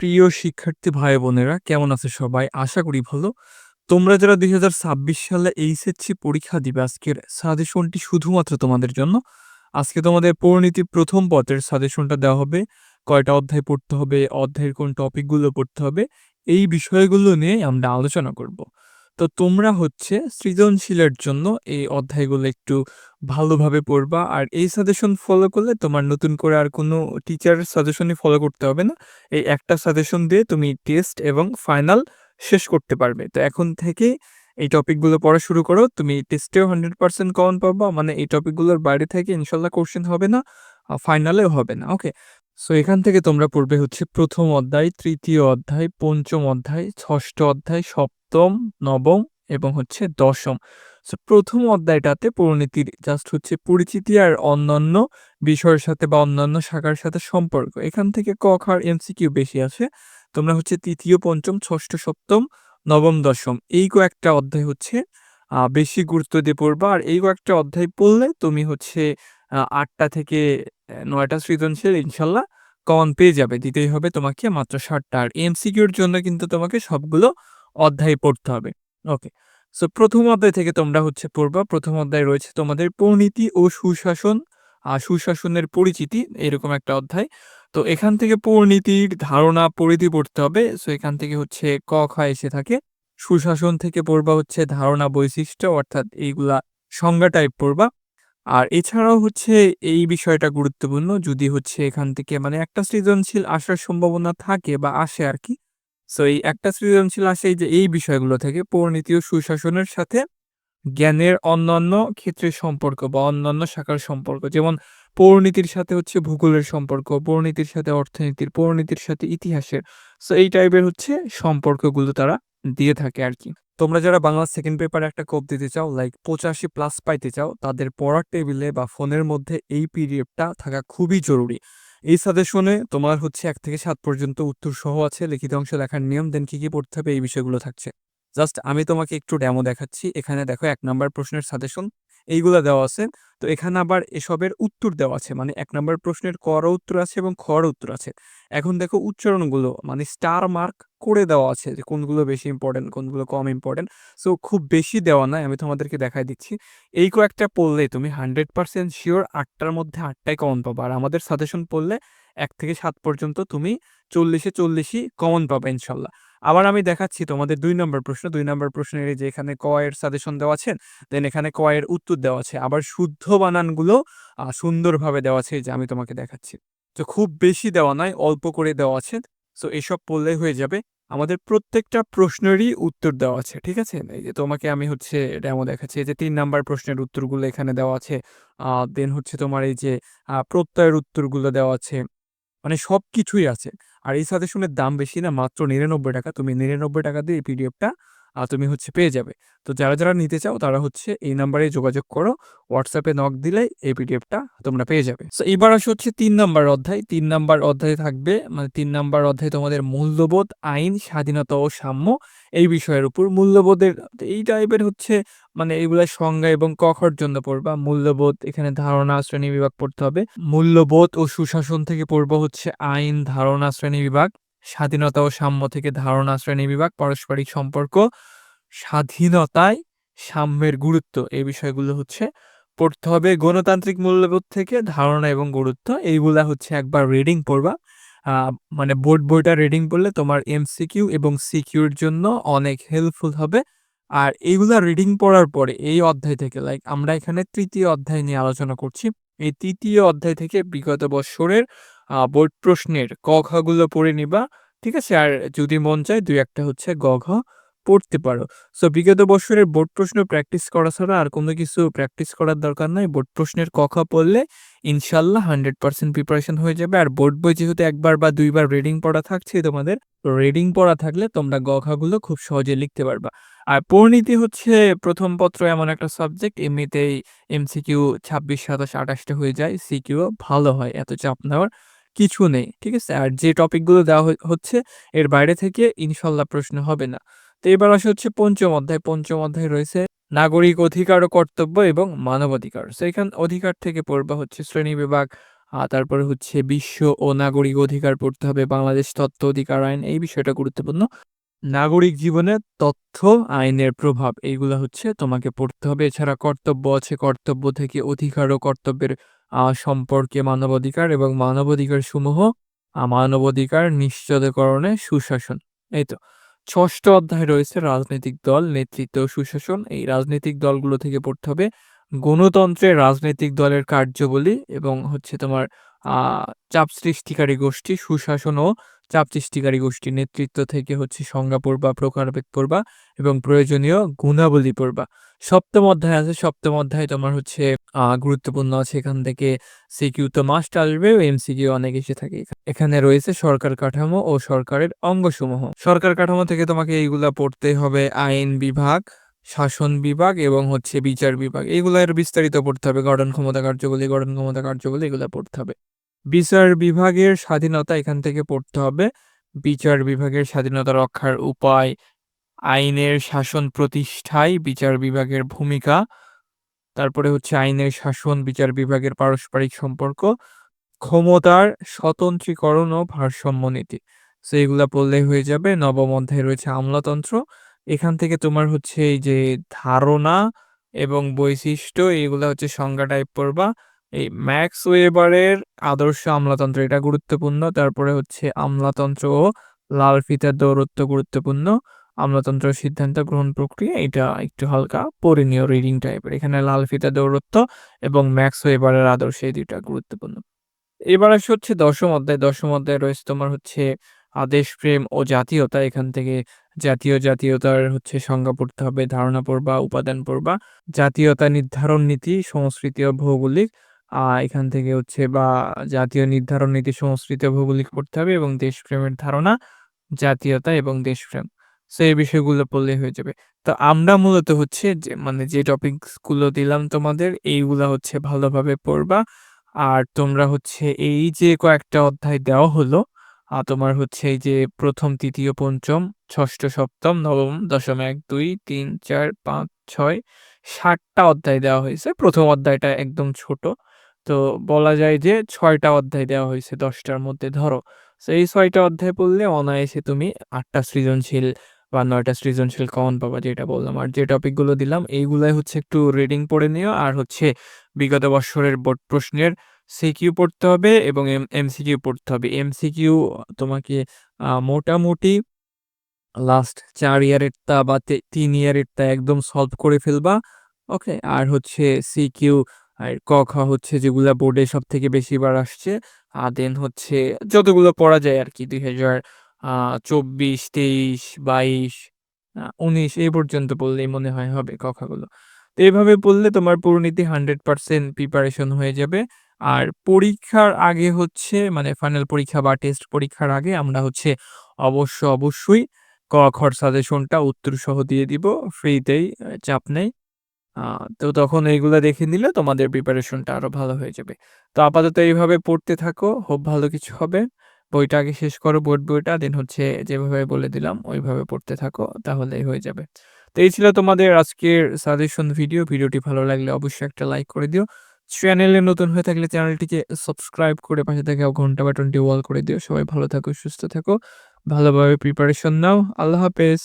প্রিয় শিক্ষার্থী ভাই বোনেরা কেমন আছে সবাই? আশা করি ভালো। তোমরা যারা ২০২৬ সালে এইচএসসি পরীক্ষা দিবে আজকের সাজেশনটি শুধুমাত্র তোমাদের জন্য। আজকে তোমাদের পরিণীতি ১ম পত্রের সাজেশনটা দেওয়া হবে। কয়টা অধ্যায় পড়তে হবে, অধ্যায়ের কোন টপিকগুলো পড়তে হবে, এই বিষয়গুলো নিয়ে আমরা আলোচনা করব। তো তোমরা হচ্ছে সৃজনশীলের জন্য এই অধ্যায়গুলো একটু ভালোভাবে পড়বা। আর এই সাজেশন ফলো করলে তোমার নতুন করে আর কোনো টিচারের সাজেশনই ফলো করতে হবে না। এই একটা সাজেশন দিয়ে তুমি টেস্ট এবং ফাইনাল শেষ করতে পারবে। তো এখন থেকে এই টপিকগুলো পড়া শুরু করো। তুমি টেস্টেও 100% কমন পাবা। মানে এই টপিকগুলোর বাইরে থেকে ইনশাল্লাহ কোশ্চেন হবে না, ফাইনালেও হবে না। ওকে? সো এখান থেকে তোমরা পড়বে হচ্ছে ১ম অধ্যায়, ৩য় অধ্যায়, ৫ম অধ্যায়, ৬ষ্ঠ অধ্যায়, ৭ম, ৯ম এবং হচ্ছে ১০ম। সো ১ম অধ্যায়টাতে পরিণীতির জাস্ট হচ্ছে পরিচিতি আর অন্যান্য বিষয়ের সাথে বা অন্যান্য শাখার সাথে সম্পর্ক। এখান থেকে ক, খ আর এমসিকিউ বেশি আসে। তোমরা হচ্ছে ৩য়, ৫ম, ৬ষ্ঠ, ৭ম, ৯ম, ১০ম এই কয়েকটা অধ্যায় হচ্ছে বেশি গুরুত্ব দিয়ে পড়বা। আর এই কয়েকটা অধ্যায় পড়লে তুমি হচ্ছে ৮টা থেকে ৯টা সৃজনশীল ইনশাল্লাহ কমন পেয়ে যাবে। দিতেই হবে তোমাকে মাত্র ৭টা। আর এমসিকিউর জন্য কিন্তু তোমাকে সবগুলো অধ্যায় পড়তে হবে। ওকে। সো ১ম অধ্যায় থেকে তোমরা হচ্ছে পড়বা। ১ম অধ্যায় রয়েছে তোমাদের পরিণীতি ও সুশাসন, সুশাসনের পরিচিতি এরকম একটা অধ্যায়। তো এখান থেকে পরিণীতির ধারণা, পরিধি পড়তে হবে। সো এখান থেকে হচ্ছে ক, খ এসে থাকে। সুশাসন থেকে পড়বা হচ্ছে ধারণা, বৈশিষ্ট্য অর্থাৎ এইগুলা সংজ্ঞা টাইপ পড়বা। আর এছাড়াও হচ্ছে এই বিষয়টা গুরুত্বপূর্ণ যদি হচ্ছে এখান থেকে মানে একটা সৃজনশীল আসার সম্ভাবনা থাকে বা আসে আরকি। সো এই একটা সৃজনশীল আসে এই যে এই বিষয়গুলো থেকে পরিণীতি ও সুশাসনের সাথে জ্ঞানের অন্যান্য ক্ষেত্রের সম্পর্ক বা অন্যান্য শাখার সম্পর্ক। যেমন পরিণীতির সাথে হচ্ছে ভূগোলের সম্পর্ক, পরিণীতির সাথে অর্থনীতির, পরিণীতির সাথে ইতিহাসের। সো এই টাইপের হচ্ছে সম্পর্কগুলো তারা দিয়ে থাকে আরকি। তোমরা যারা বাংলা সেকেন্ড পেপারে একটা কোপ দিতে চাও, লাইক ৮৫ প্লাস পাইতে চাও, তাদের পড়ার টেবিলে বা ফোনের মধ্যে এই পিডিএফটা থাকা খুবই জরুরি। এই সাজেশনে তোমার হচ্ছে ১ থেকে ৭ পর্যন্ত উত্তর সহ আছে, লিখিত অংশ লেখার নিয়ম, দেন কি পড়তে হবে এই বিষয়গুলো থাকছে। জাস্ট আমি তোমাকে একটু ডেমো দেখাচ্ছি। এখানে দেখো ১ নাম্বার প্রশ্নের সাজেশন এইগুলা দেওয়া আছে। তো এখানে আবার এসবের উত্তর দেওয়া আছে। মানে ১ নাম্বার প্রশ্নের ক র উত্তর আছে এবং খ র উত্তর আছে। এখন দেখো উচ্চারণগুলো মানে স্টার মার্ক করে দেওয়া আছে যে কোনগুলো বেশি ইম্পোর্টেন্ট, কোনগুলো কম ইম্পোর্টেন্ট। সো খুব বেশি দেওয়া নাই। আমি তোমাদেরকে দেখায় দিচ্ছি। এই কয়েকটা পড়লে তুমি 100% সিওর ৮ টার মধ্যে ৮ টাই কমন পাবা। আর আমাদের সাজেশন পড়লে ১ থেকে ৭ পর্যন্ত তুমি ৪০ এ ৪০ই কমন পাবা ইনশাল্লাহ। আবার আমি দেখাচ্ছি তোমাদের ২ নম্বর প্রশ্ন। ২ নম্বর প্রশ্নের এই যে এখানে ক এর সাজেশন দেওয়া আছে, দেন এখানে ক এর উত্তর দেওয়া আছে। আবার শুদ্ধ বানানগুলো সুন্দরভাবে দেওয়া আছে এই যে আমি তোমাকে দেখাচ্ছি। তো খুব বেশি দেওয়া নাই, অল্প করে দেওয়া আছে। সো এসব পড়লেই হয়ে যাবে। আমাদের প্রত্যেকটা প্রশ্নেরই উত্তর দেওয়া আছে। ঠিক আছে? এই যে তোমাকে আমি হচ্ছে ডেমো দেখাচ্ছি। এই যে ৩ নাম্বার প্রশ্নের উত্তরগুলো এখানে দেওয়া আছে। দেন হচ্ছে তোমার এই যে প্রত্যয়ের উত্তরগুলো দেওয়া আছে। মানে সবকিছুই আছে। আর এই সাজেশনের দাম বেশি না, মাত্র ৳৯৯। তুমি ৳৯৯ দিয়ে এই পিডিএফটা তুমি হচ্ছে পেয়ে যাবে। তো যারা নিতে চাও তারা হচ্ছে এই নাম্বারে যোগাযোগ করো। WhatsApp এ নক দিলেই এই পিডিএফটা তোমরা পেয়ে যাবে। সো এবার আসি হচ্ছে ৩ নাম্বার অধ্যায়। ৩ নাম্বার অধ্যায়ে থাকবে মানে ৩ নাম্বার অধ্যায়ে তোমাদের মূল্যবোধ, আইন, স্বাধীনতা ও সাম্য এই বিষয়ের উপর। মূল্যবোধের এই টাইপের হচ্ছে মানে এগুলা সংজ্ঞা এবং ক, খ র জন্য পড়বা। মূল্যবোধ এখানে ধারণা, শ্রেণীবিভাগ পড়তে হবে। মূল্যবোধ ও সুশাসন থেকে পড়বা হচ্ছে আইন, ধারণা, শ্রেণীবিভাগ। স্বাধীনতা ও সাম্য থেকে ধারণা, শ্রেণীবিভাগ, পারস্পরিক সম্পর্ক, স্বাধীনতায় সাম্যের গুরুত্ব এই বিষয়গুলো হচ্ছে পড়তে হবে। গণতান্ত্রিক মূল্যবোধ থেকে ধারণা এবং গুরুত্ব এইগুলা হচ্ছে একবার রিডিং পড়বা। মানে বইটা রিডিং পড়লে তোমার এমসিকিউ এবং সিকিউর জন্য অনেক হেল্পফুল হবে। আর এইগুলা রিডিং পড়ার পরে এই অধ্যায় থেকে লাইক আমরা এখানে ৩য় অধ্যায় নিয়ে আলোচনা করছি। এই ৩য় অধ্যায় থেকে বিগত বৎসরের বোর্ড প্রশ্নের ক, খ গুলো পড়ে নিবা। ঠিক আছে? আর যদি মন চায় ২-১ টা হচ্ছে গ, ঘ পড়তে পারো। সো বিগত বৎসরের বোর্ড প্রশ্ন প্র্যাকটিস করা ছাড়া আর কোনো কিছু প্র্যাকটিস করার দরকার নাই। বোর্ড প্রশ্নের ক, খ পড়লে ইনশাল্লাহ 100% প্রিপারেশন হয়ে যাবে। আর বোর্ড বই যেহেতু ১ বার বা ২ বার রিডিং পড়া থাকছেই তোমাদের, তো রিডিং পড়া থাকলে তোমরা গ, ঘ গুলো খুব সহজে লিখতে পারবা। আর পরিণীতি হচ্ছে ১ম পত্র এমন একটা সাবজেক্ট এমনিতেই এমসিকিউ ২৬, ২৭, ২৮ টা হয়ে যায়। সিকিউও ভালো হয়। এত চাপ নেওয়ার কিছু নেই। ঠিক আছে? আর যে টপিকগুলো দেওয়া হচ্ছে এর বাইরে থেকে ইনশাল্লাহ প্রশ্ন হবে না। তো এবার আসে হচ্ছে ৫ম অধ্যায়। ৫ম অধ্যায় রয়েছে নাগরিক অধিকার ও কর্তব্য এবং মানবাধিকার। সো এখান অধিকার থেকে পড়বা হচ্ছে শ্রেণীবিভাগ, তারপরে হচ্ছে বিশ্ব ও নাগরিক অধিকার পড়তে হবে, বাংলাদেশ তথ্য অধিকার আইন এই বিষয়টা গুরুত্বপূর্ণ। নাগরিক জীবনে তথ্য আইনের প্রভাব এইগুলা হচ্ছে তোমাকে পড়তে হবে। এছাড়া কর্তব্য আছে, কর্তব্য থেকে অধিকার ও কর্তব্যের সম্পর্কে মানবাধিকার এবং মানবাধিকার সমূহ মানবাধিকার নিশ্চিতকরণে সুশাসন। এই তো ৬ষ্ঠ অধ্যায় রয়েছে রাজনৈতিক দল, নেতৃত্ব ও সুশাসন। এই রাজনৈতিক দলগুলো থেকে পড়তে হবে গণতন্ত্রে রাজনৈতিক দলের কার্যাবলী এবং হচ্ছে তোমার আ চাপ সৃষ্টিকারী গোষ্ঠী, সুশাসন ও চাপ সৃষ্টিকারী গোষ্ঠী, নেতৃত্ব থেকে হচ্ছে সংজ্ঞা পড়বা, প্রকারভেদ পড়বা এবং প্রয়োজনীয় গুণাবলী পড়বা। ৭ম অধ্যায় আছে, ৭ম অধ্যায় তোমার হচ্ছে গুরুত্বপূর্ণ আছে। এখান থেকে সিকিউ তো মাস্ট আসবে, এমসিকিউ অনেক এসে থাকে। এখানে রয়েছে সরকার কাঠামো ও সরকারের অঙ্গসমূহ। সরকার কাঠামো থেকে তোমাকে এইগুলা পড়তেই হবে। আইন বিভাগ, শাসন বিভাগ এবং হচ্ছে বিচার বিভাগ। এগুলার বিস্তারিত পড়তে হবে। গঠন ক্ষমতা কার্যাবলী এগুলা পড়তে হবে। বিচার বিভাগের স্বাধীনতা এখান থেকে পড়তে হবে। বিচার বিভাগের স্বাধীনতা রক্ষার উপায়, আইনের শাসন প্রতিষ্ঠায় বিচার বিভাগের ভূমিকা, তারপরে হচ্ছে আইনের শাসন, বিচার বিভাগের পারস্পরিক সম্পর্ক, ক্ষমতার স্বতন্ত্রীকরণ ও ভারসাম্য নীতি। সো এগুলা পড়লেই হয়ে যাবে। ৯ম অধ্যায়ে রয়েছে আমলাতন্ত্র। এখান থেকে তোমার হচ্ছে এই যে ধারণা এবং বৈশিষ্ট্য এগুলা হচ্ছে সংজ্ঞা টাইপ পড়বা। এই ম্যাক্স ওয়েবারের আদর্শ আমলাতন্ত্র এটা গুরুত্বপূর্ণ। তারপরে হচ্ছে আমলাতন্ত্র ও লাল ফিতার দৌরত্ব গুরুত্বপূর্ণ। আমলাতন্ত্র সিদ্ধান্ত গ্রহণ প্রক্রিয়া এটা একটু হালকা পড়ে নিও, রিডিং টাইপের। এখানে লাল ফিতার দৌরত্ব এবং ম্যাক্স ওয়েবারের আদর্শ এই ২টা গুরুত্বপূর্ণ। এবার আসে হচ্ছে ১০ম অধ্যায়। ১০ম অধ্যায়ে রয়েছে তোমার হচ্ছে দেশপ্রেম ও জাতীয়তা। এখান থেকে জাতীয়তার হচ্ছে সংজ্ঞা পড়তে হবে, ধারণা পড়বা, উপাদান পড়বা। জাতীয়তা নির্ধারণ নীতি, সংস্কৃতি ও ভৌগোলিক। এখান থেকে হচ্ছে বা জাতীয় নির্ধারণ নীতি, সংস্কৃতি ও ভৌগোলিক পড়তে হবে এবং দেশপ্রেমের ধারণা, জাতীয়তা এবং দেশপ্রেম। সো এই বিষয়গুলো পড়লেই হয়ে যাবে। তো আমরা মূলত হচ্ছে যে মানে যে টপিকস গুলো দিলাম তোমাদের এইগুলা হচ্ছে ভালোভাবে পড়বা। আর তোমরা হচ্ছে এই যে কয়েকটা অধ্যায় দেওয়া হলো, তোমার হচ্ছে এই যে ১ম, ৩য়, ৫ম, ৬ষ্ঠ, ৭ম, ৯ম, ১০ম ১, ২, ৩, ৪, ৫, ৬, ৭ টা অধ্যায় দেওয়া হয়েছে। ১ম অধ্যায়টা একদম ছোট। তো বলা যায় যে ৬ টা অধ্যায় দেওয়া হয়েছে ১০ টার মধ্যে ধরো। সো এই ৬ টা অধ্যায় পড়লে অনায়াসে তুমি ৮ টা সৃজনশীল বা ৯ টা সৃজনশীল কমন পাবা যেটা বললাম। আর যে টপিকগুলো দিলাম এইগুলাই হচ্ছে একটু রিডিং পড়ে নিও। আর হচ্ছে বিগত বৎসরের বোর্ড প্রশ্নের সিকিউ পড়তে হবে এবং এমসিকিউ পড়তে হবে। এমসিকিউ তোমাকে মোটামুটি লাস্ট ৪ ইয়ারেরটা বা ৩ ইয়ারেরটা একদম সলভ করে ফেলবা। ওকে? আর হচ্ছে সিকিউ আর ক, খ হচ্ছে যেগুলা বোর্ডে সবথেকে বেশিবার আসছে। দেন হচ্ছে যতগুলো পড়া যায় আরকি ২০২৪, ২৩, ২২, ১৯ এই পর্যন্ত পড়লেই মনে হয় হবে ক, খ গুলো। তো এভাবে পড়লে তোমার পরিণীতি 100% প্রিপারেশন হয়ে যাবে। আর পরীক্ষার আগে হচ্ছে মানে ফাইনাল পরীক্ষা বা টেস্ট পরীক্ষার আগে আমরা হচ্ছে অবশ্যই ক, খর সাজেশনটা উত্তরসহ দিয়ে দিব ফ্রিতেই, চাপ নেই। আ তো তখন এইগুলা দেখে নিলে তোমাদের প্রিপারেশনটা আরো ভালো হয়ে যাবে। তো আপাতত এইভাবে পড়তে থাকো, হোপ ভালো কিছু হবে। বইটা আগে শেষ করো বোর্ড বইটা, দেন হচ্ছে যেভাবে বলে দিলাম ওইভাবে পড়তে থাকো, তাহলেই হয়ে যাবে। তো এই ছিল তোমাদের আজকের সাজেশন ভিডিও। ভিডিওটি ভালো লাগলে অবশ্যই একটা লাইক করে দিও। চ্যানেলে নতুন হয়ে থাকলে চ্যানেলটিকে সাবস্ক্রাইব করে পাশে থাকা ঘন্টা বাটনটি অল করে দিও। সবাই ভালো থাকো, সুস্থ থাকো। ভালোভাবে প্রিপারেশন নাও। আল্লাহ হাফেজ।